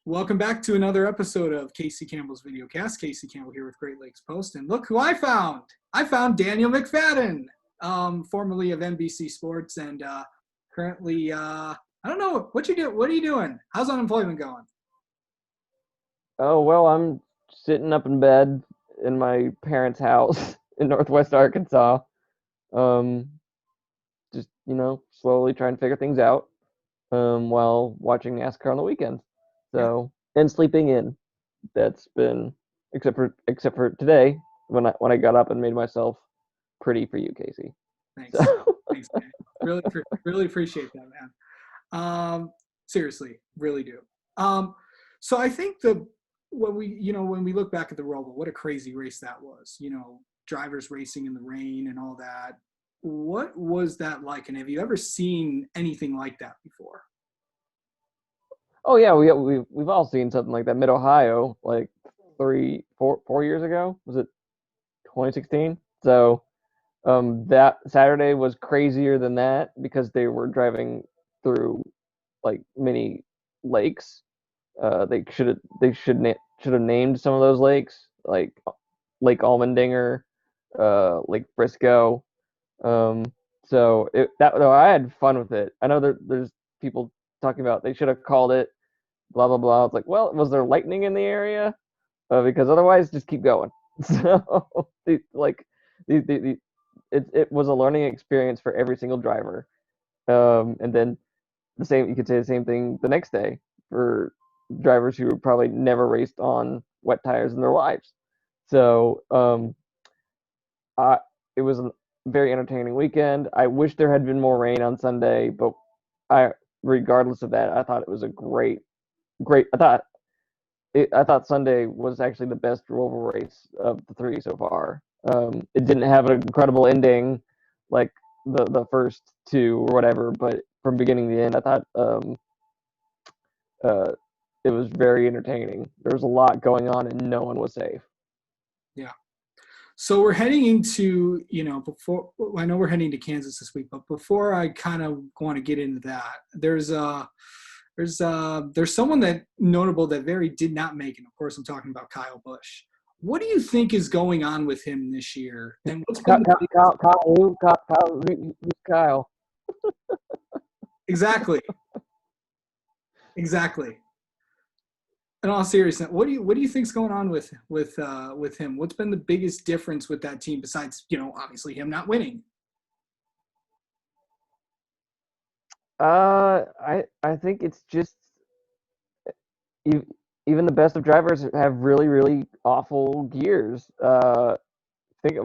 Welcome back to another episode of Casey Campbell's Videocast. Casey Campbell here with Great Lakes Post. And look who I found. I found Daniel McFadin, formerly of NBC Sports and currently, I don't know, what are you doing? How's unemployment going? Oh, well, I'm sitting up in bed in my parents' house in Northwest Arkansas. Um, slowly trying to figure things out while watching NASCAR on the weekends. Yeah, And sleeping in. That's been except for today when I got up and made myself pretty for you, Casey. thanks. So Thanks, man. Really appreciate that, man. Seriously, really do. So I think when we look back at the Roval, what a crazy race that was. Drivers racing in the rain and all that. What was that like? And have you ever seen anything like that before? Oh yeah, we've all seen something like that. Mid Ohio, like 4 years ago. Was it 2016? So that Saturday was crazier than that because they were driving through like mini lakes. They should have named some of those lakes, like Lake Almendinger, Lake Briscoe. Um, though I had fun with it. I know there's people talking about they should have called it blah blah blah. It's like, well, was there lightning in the area? Because otherwise, just keep going. So, it was a learning experience for every single driver. And then you could say the same thing the next day for drivers who probably never raced on wet tires in their lives. So, it was a very entertaining weekend. I wish there had been more rain on Sunday, but regardless of that, I thought it was a great. I thought Sunday was actually the best roval race of the three so far. It didn't have an incredible ending like the first two or whatever, but from beginning to end, I thought uh, it was very entertaining. There was a lot going on, and no one was safe. Yeah. So we're heading into, before I know we're heading to Kansas this week, but before I kind of want to get into that, there's someone that notable that very did not make it. Of course, I'm talking about Kyle Busch. What do you think is going on with him this year? And what's been Who's Kyle? exactly, exactly. In all seriousness, what do you think's going on with him? What's been the biggest difference with that team besides obviously him not winning? I think it's just even the best of drivers have really really awful gears. Think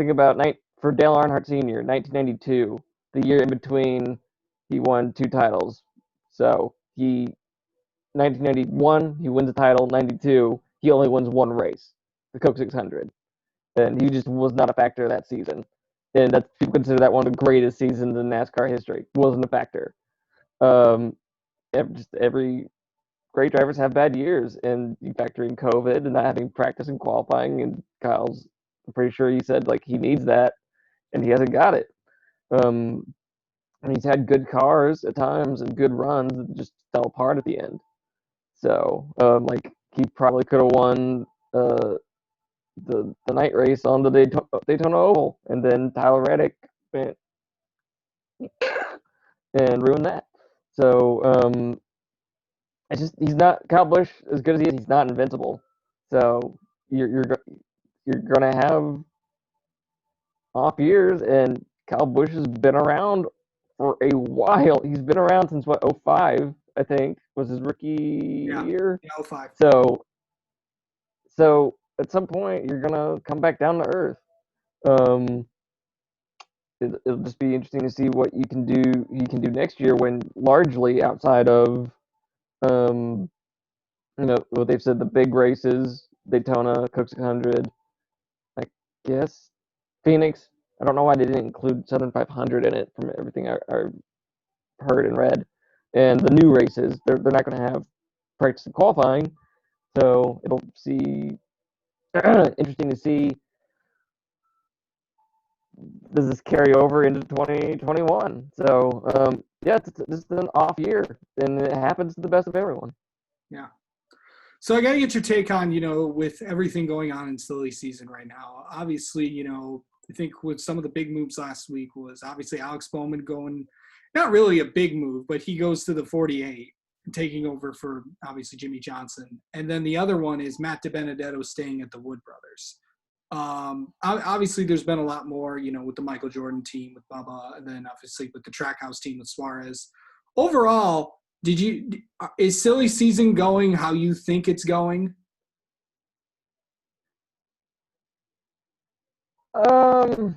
about for Dale Earnhardt Sr. 1992, the year in between he won two titles. So 1991 he wins a title. 92 he only wins one race, the Coke 600, and he just was not a factor that season. And that people consider that one of the greatest seasons in NASCAR history. Wasn't a factor. Um, every great drivers have bad years, and you factor in COVID and not having practice and qualifying. And I'm pretty sure he said like he needs that, and he hasn't got it. Um, and he's had good cars at times and good runs that just fell apart at the end. So, like he probably could have won the night race on the Daytona Oval, and then Tyler Reddick went and ruined that. So, he's not Kyle Busch as good as he is. He's not invincible. So you're gonna have off years, and Kyle Busch has been around for a while. He's been around since what, '05, I think, was his rookie Yeah, year. yeah, 05. So at some point you're gonna come back down to earth. Um, it'll just be interesting to see what you can do. He can do next year when largely outside of um, what they've said, the big races, Daytona, Coke 600, I guess Phoenix. I don't know why they didn't include Southern 500 in it from everything I heard and read. And the new races, they're not going to have practice and qualifying, so it'll see interesting to see, does this carry over into 2021. So yeah, it's just an off year, and it happens to the best of everyone. Yeah. So I got to get your take on, with everything going on in silly season right now. Obviously, I think with some of the big moves last week was obviously Alex Bowman going, not really a big move, but he goes to the 48 and taking over for obviously Jimmy Johnson. And then the other one is Matt DiBenedetto staying at the Wood Brothers. Obviously, there's been a lot more, with the Michael Jordan team with Bubba, and then obviously with the Trackhouse team with Suarez. Overall, is silly season going how you think it's going? Um,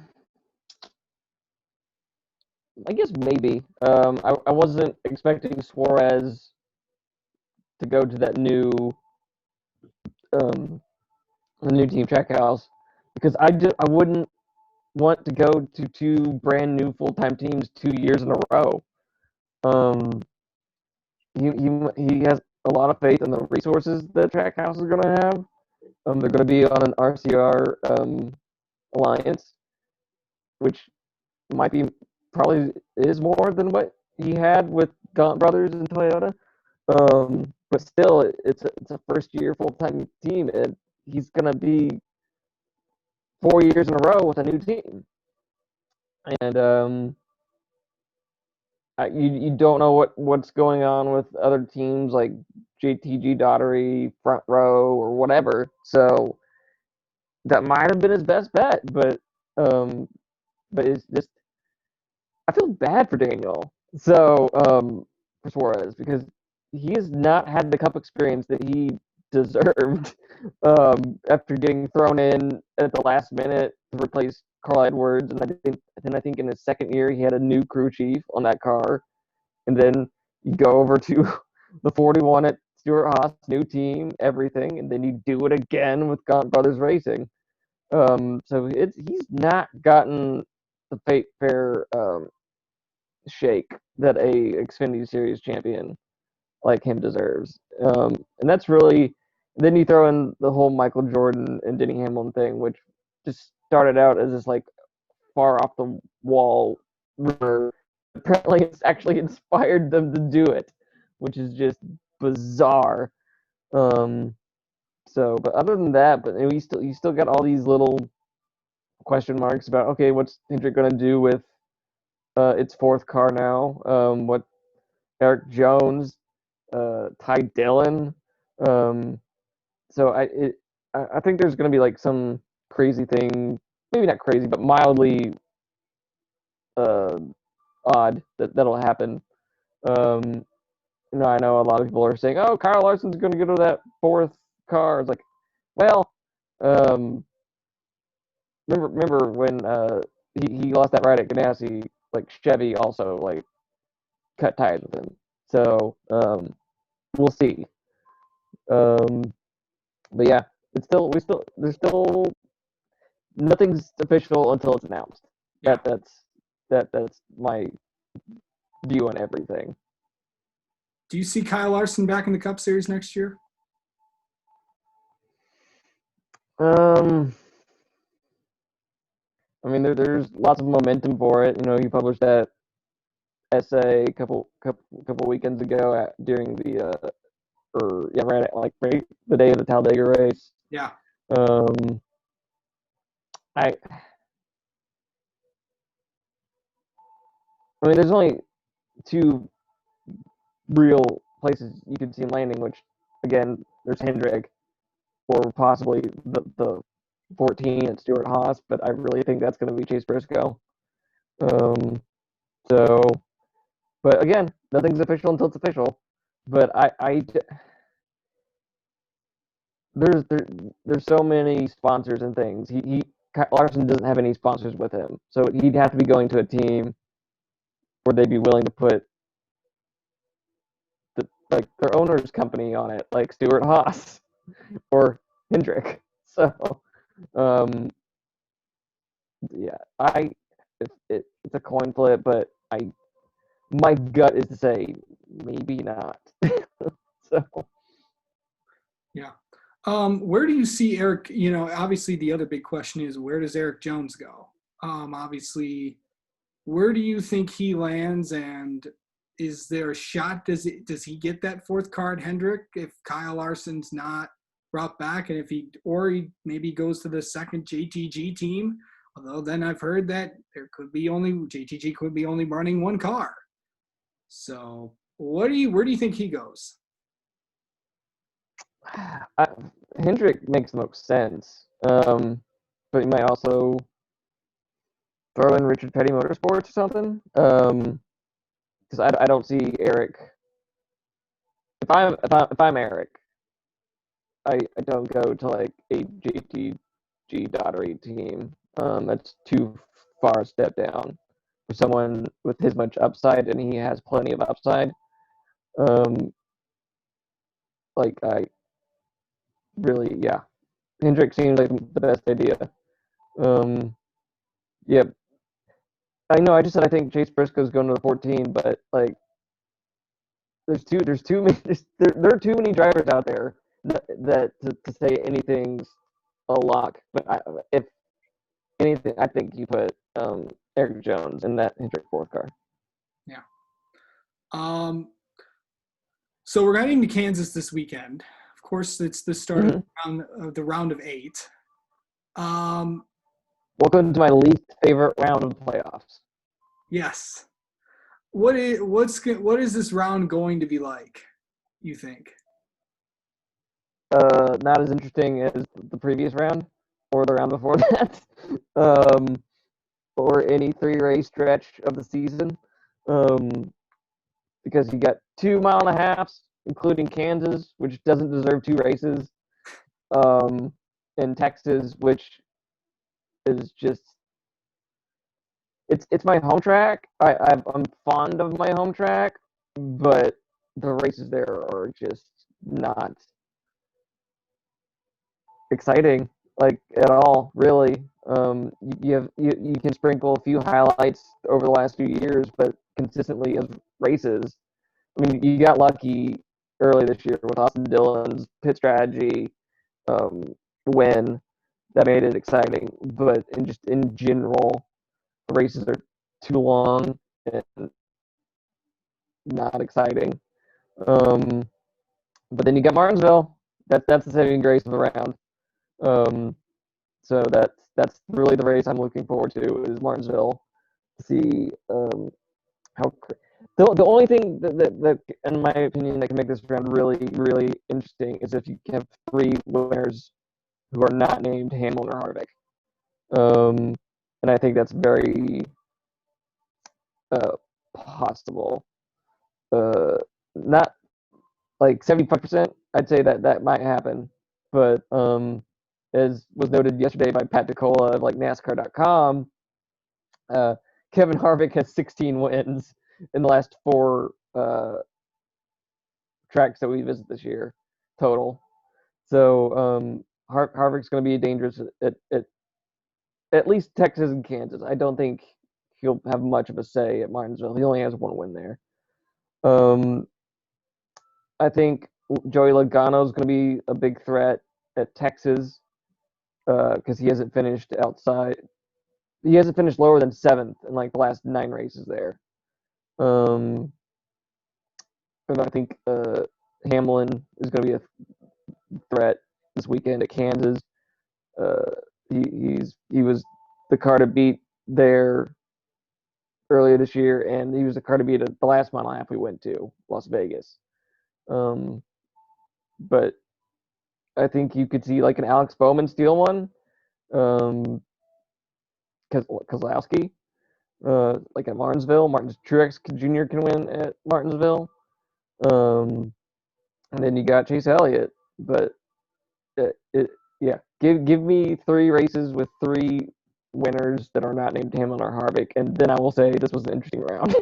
I guess maybe. I wasn't expecting Suarez to go to that um the new team Trackhouse because I wouldn't want to go to two brand new full time teams 2 years in a row. Um, he has a lot of faith in the resources that Trackhouse is going to have. They're going to be on an RCR alliance, which might be probably is more than what he had with Gaunt Brothers and Toyota. But still, it's a first year full time team, and he's going to be 4 years in a row with a new team, and you don't know what's going on with other teams like JTG Daughtery, Front Row, or whatever. So that might have been his best bet, um, but it's just I feel bad for Daniel. So for Suarez because he has not had the cup experience that he deserved after getting thrown in at the last minute to replace Carl Edwards, and I think in his second year he had a new crew chief on that car, and then you go over to the 41 at Stuart Haas, new team, everything, and then you do it again with Gaunt Brothers Racing. So he's not gotten the fair shake that a Xfinity Series champion like him deserves. And that's really then you throw in the whole Michael Jordan and Denny Hamlin thing, which just started out as this like far off the wall rumor. Apparently, it's actually inspired them to do it, which is just bizarre. Um, but other than that, but you still got all these little question marks about okay, what's Hendrick gonna do with its fourth car now? What Eric Jones, Ty Dillon. Um, so I think there's going to be like some crazy thing, maybe not crazy, but mildly uh, odd that'll happen. Um, I know a lot of people are saying, "Oh, Kyle Larson's going to go to that fourth car." It's like, well, um, remember when he lost that ride at Ganassi? Like Chevy also like cut ties with him. So we'll see. Um, but yeah, there's still nothing's official until it's announced. Yeah. That's my view on everything. Do you see Kyle Larson back in the Cup Series next year? Um, I mean, there's lots of momentum for it. He published that essay a couple weekends ago during the or yeah, right the day of the Talladega race. Yeah. Um, I I mean, there's only two real places you could see him landing, which again, there's Hendrick or possibly the 14 at Stuart Haas, but I really think that's going to be Chase Briscoe. Um, so, but again, nothing's official until it's official. But there's so many sponsors and things. Larson doesn't have any sponsors with him, so he'd have to be going to a team where they'd be willing to put their owner's company on it, like Stuart Haas or Hendrick. So, um, yeah, it's a coin flip, but my gut is to say maybe not. So Yeah. Where do you see Eric? Obviously the other big question is where does Eric Jones go? Obviously, where do you think he lands? And is there a shot? Does he get that fourth card, Hendrick, if Kyle Larson's not brought back, and if he maybe goes to the second JTG team? Although then I've heard that JTG could be only running one car. So where do you think he goes? Hendrick makes the most sense, but you might also throw in Richard Petty Motorsports or something. Because I don't see Eric. If I'm Eric, I don't go to like a JTG Daughtery team. That's too far a step down for someone with his much upside, and he has plenty of upside. Like I really, yeah, Hendrick seems like the best idea. Yeah, I know. I just said I think Chase Briscoe's going to the 14, but like there's too many. There are too many drivers out there that to say anything's a lock. But if anything, I think you put Eric Jones in that Hendrick fourth car. Yeah. So we're heading to Kansas this weekend. Of course, it's the start of the round of 8. Welcome to my least favorite round of playoffs. Yes. What is this round going to be like, you think? Not as interesting as the previous round or the round before that, or any 3-race stretch of the season, because you got 2 mile-and-a-halves, including Kansas, which doesn't deserve 2 races, and Texas, which is just it's my home track. I'm fond of my home track, but the races there are just not exciting, like at all, really. You can sprinkle a few highlights over the last few years, but consistently as races. I mean, you got lucky early this year with Austin Dillon's pit strategy win that made it exciting, but in general, the races are too long and not exciting. But then you got Martinsville. That's the saving grace of the round. So that's really the race I'm looking forward to is Martinsville to see how. The only thing that, in my opinion, that can make this round really, really interesting is if you have 3 winners who are not named Hamlin or Harvick. And I think that's very possible. Not like 75%. I'd say that might happen, but as was noted yesterday by Pat DeCola of like NASCAR.com, Kevin Harvick has 16 wins in the last 4 tracks that we visit this year total. So Harvick's going to be dangerous at least Texas and Kansas. I don't think he'll have much of a say at Martinsville. He only has 1 win there. I think Joey Logano is going to be a big threat at Texas because he hasn't finished outside. He hasn't finished lower than 7th in like the last 9 races there. And I think Hamlin is going to be a threat this weekend at Kansas. He was the car to beat there earlier this year, and he was the car to beat at the last mile and a half we went to, Las Vegas. But I think you could see like an Alex Bowman steal one. Kozlowski, like at Martinsville. Martin Truex Jr. can win at Martinsville. And then you got Chase Elliott. But give me 3 races with 3 winners that are not named Hamlin or Harvick, and then I will say this was an interesting round.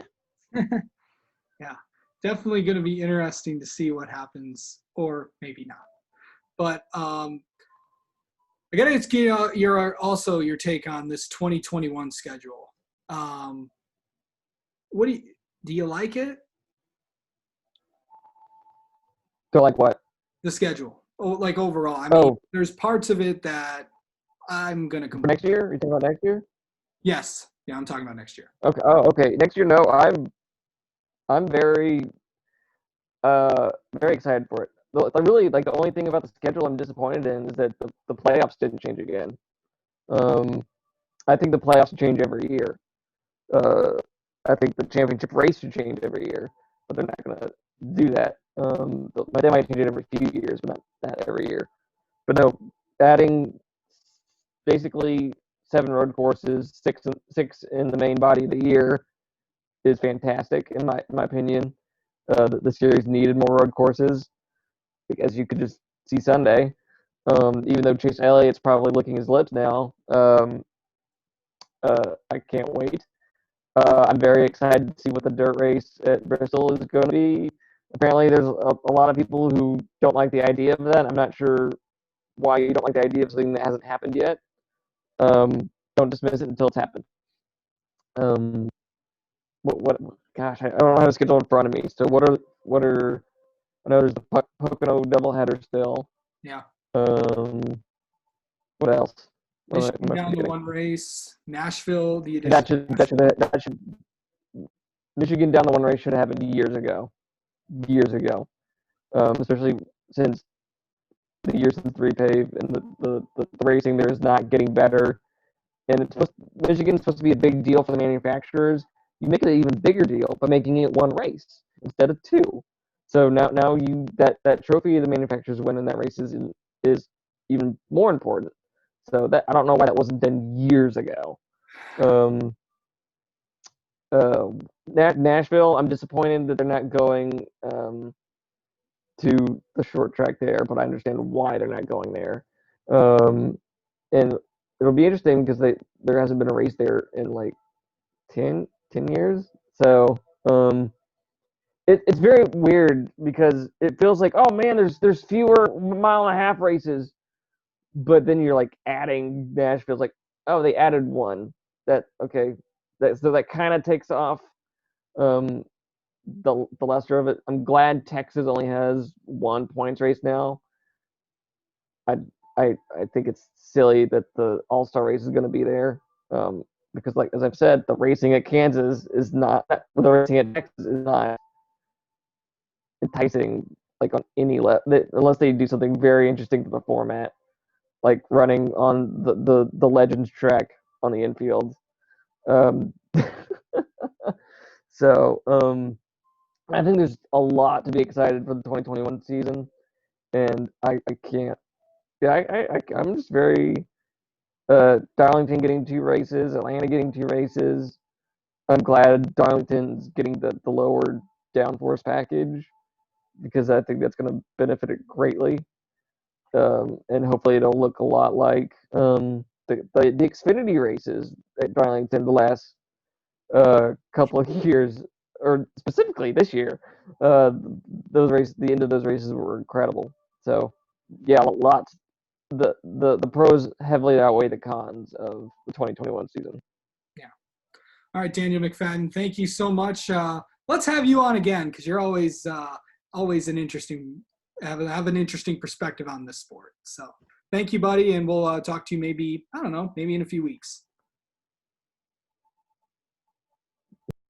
Yeah, definitely going to be interesting to see what happens, or maybe not. But I got to get your take on this 2021 schedule. What do you like it? So like what? The schedule. Oh, like overall. I mean, there's parts of it that I'm gonna complain. For next year? You talking about next year? Yes. Yeah, I'm talking about next year. Okay. Oh, okay. Next year, no. I'm very excited for it. Really, like the only thing about the schedule I'm disappointed in is that the playoffs didn't change again. Um, I think the playoffs should change every year. Uh, I think the championship race should change every year, but they're not gonna do that. They might change it every few years, but not every year. But no, adding basically 7 road courses, six in the main body of the year is fantastic in my opinion. The series needed more road courses, as you could just see Sunday. Even though Chase Elliott's probably licking his lips now, I can't wait. I'm very excited to see what the dirt race at Bristol is going to be. Apparently, there's a lot of people who don't like the idea of that. I'm not sure why you don't like the idea of something that hasn't happened yet. Don't dismiss it until it's happened. Um, what? Gosh, I don't have a schedule in front of me. So what are? I know there's the Pocono doubleheader still. Yeah. Um, what else? Michigan down the one race. Nashville, the addition. That should Michigan down the one race should have happened years ago. Years ago. Especially since the year since repave and the racing there is not getting better. And Michigan's supposed to be a big deal for the manufacturers. You make it an even bigger deal by making it one race instead of two. So now that trophy the manufacturers win in that race is even more important. So that I don't know why that wasn't done years ago. Uh, Nashville, I'm disappointed that they're not going to the short track there, but I understand why they're not going there. And it'll be interesting because there hasn't been a race there in like 10 years. So it's very weird because it feels like, oh man, there's fewer mile-and-a-half races, but then you're like adding Nashville's like, oh, they added one. So that kind of takes off um, the luster of it. I'm glad Texas only has one points race now. I I think it's silly that the All-Star race is going to be there because, like as I've said, the racing at Kansas is not, the racing at Texas is not enticing like on any level unless they do something very interesting to the format, like running on the Legends track on the infield. Um, so I think there's a lot to be excited for the 2021 season, and I can't. Yeah, I'm just very Darlington getting 2 races, Atlanta getting 2 races. I'm glad Darlington's getting the lower downforce package because I think that's going to benefit it greatly. And hopefully it'll look a lot like the Xfinity races at Darlington the last couple of years, or specifically this year. The end of those races were incredible. So yeah, lots. The pros heavily outweigh the cons of the 2021 season. Yeah. All right, Daniel McFadin, thank you so much. Let's have you on again because you're always an interesting have an interesting perspective on this sport. So thank you, buddy, and we'll talk to you maybe, I don't know, maybe in a few weeks.